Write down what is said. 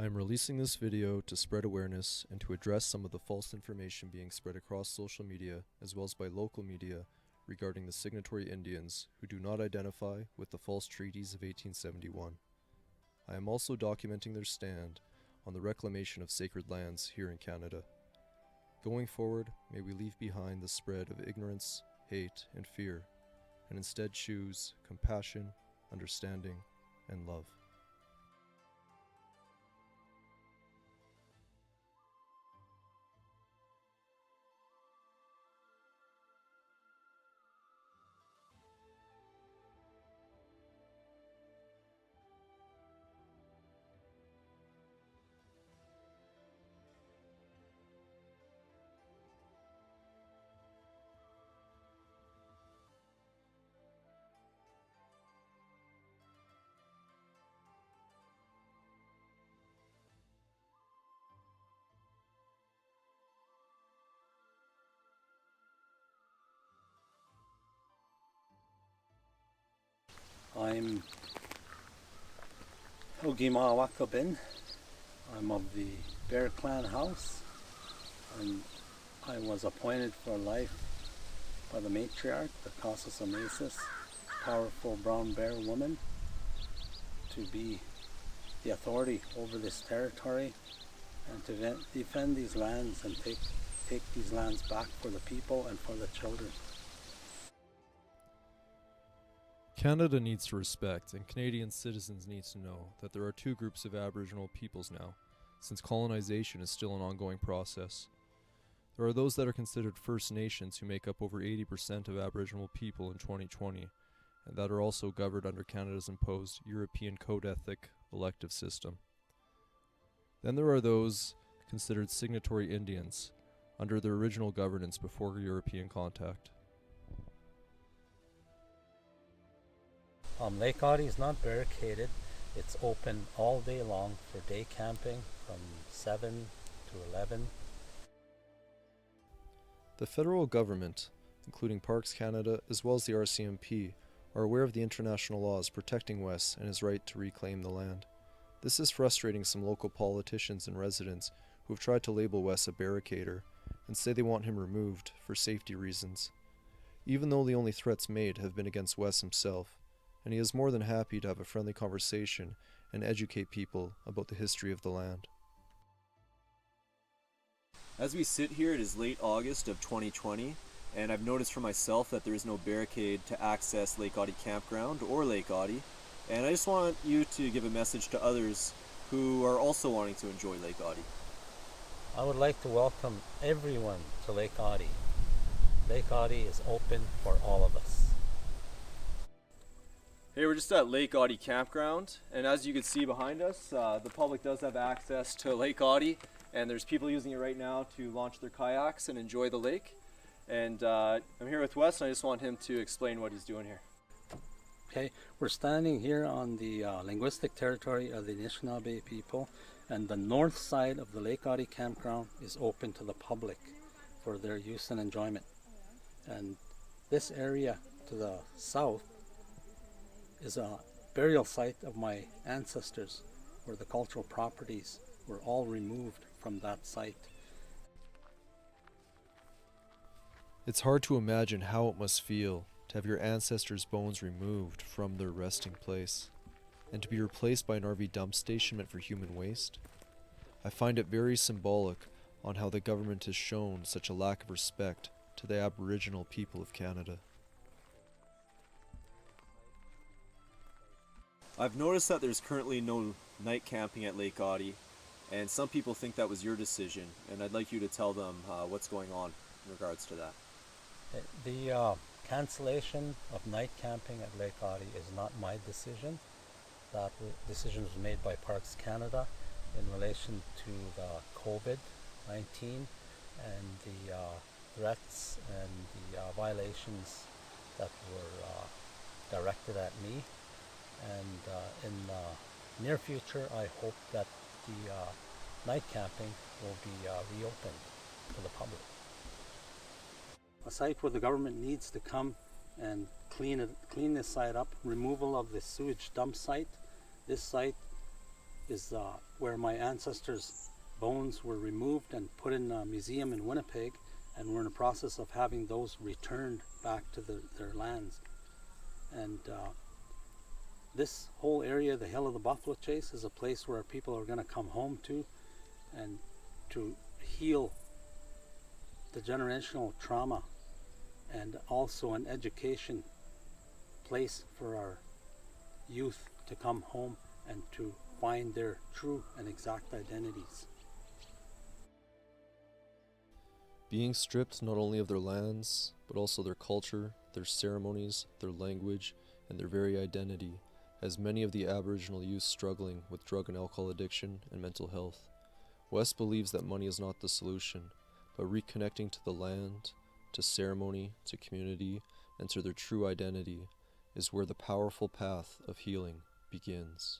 I am releasing this video to spread awareness and to address some of the false information being spread across social media as well as by local media regarding the Signatory Indians who do not identify with the false treaties of 1871. I am also documenting their stand on the reclamation of sacred lands here in Canada. Going forward, may we leave behind the spread of ignorance, hate, and fear, and instead choose compassion, understanding, and love. I'm Okiimaawuk Abin. I'm of the Bear Clan House, and I was appointed for life by the matriarch, the Okanase powerful brown bear woman, to be the authority over this territory and to defend these lands and take these lands back for the people and for the children. Canada needs to respect, and Canadian citizens need to know, that there are two groups of Aboriginal peoples now, since colonization is still an ongoing process. There are those that are considered First Nations who make up over 80% of Aboriginal people in 2020, and that are also governed under Canada's imposed European Code Ethic elective system. Then there are those considered Signatory Indians, under their original governance before European contact. Lake Audy is not barricaded. It's open all day long for day camping from 7 to 11. The federal government, including Parks Canada as well as the RCMP, are aware of the international laws protecting Wes and his right to reclaim the land. This is frustrating some local politicians and residents who have tried to label Wes a barricader and say they want him removed for safety reasons, even though the only threats made have been against Wes himself, and he is more than happy to have a friendly conversation and educate people about the history of the land. As we sit here, it is late August of 2020, and I've noticed for myself that there is no barricade to access Lake Audy Campground or Lake Audy, and I just want you to give a message to others who are also wanting to enjoy Lake Audy. I would like to welcome everyone to Lake Audy. Lake Audy is open for all of us. Hey, we're just at Lake Audy Campground, and as you can see behind us, the public does have access to Lake Audy, and there's people using it right now to launch their kayaks and enjoy the lake. And I'm here with Wes, and I just want him to explain what he's doing here. Okay, we're standing here on the linguistic territory of the Anishinaabe people, and the north side of the Lake Audy Campground is open to the public for their use and enjoyment. And this area to the south is a burial site of my ancestors, where the cultural properties were all removed from that site. It's hard to imagine how it must feel to have your ancestors' bones removed from their resting place, and to be replaced by an RV dump station meant for human waste. I find it very symbolic on how the government has shown such a lack of respect to the Aboriginal people of Canada. I've noticed that there's currently no night camping at Lake Audy, and some people think that was your decision, and I'd like you to tell them what's going on in regards to that. The cancellation of night camping at Lake Audy is not my decision. That decision was made by Parks Canada in relation to the COVID-19 and the threats and the violations that were directed at me. And in the near future, I hope that the night camping will be reopened to the public. A site where the government needs to come and clean this site up, removal of the sewage dump site. This site is where my ancestors' bones were removed and put in a museum in Winnipeg, and we're in the process of having those returned back to their lands. And this whole area, the Hill of the Buffalo Chase, is a place where people are going to come home to and to heal the generational trauma, and also an education place for our youth to come home and to find their true and exact identities. Being stripped not only of their lands, but also their culture, their ceremonies, their language, and their very identity, has many of the Aboriginal youth struggling with drug and alcohol addiction and mental health. Wes believes that money is not the solution, but reconnecting to the land, to ceremony, to community, and to their true identity is where the powerful path of healing begins.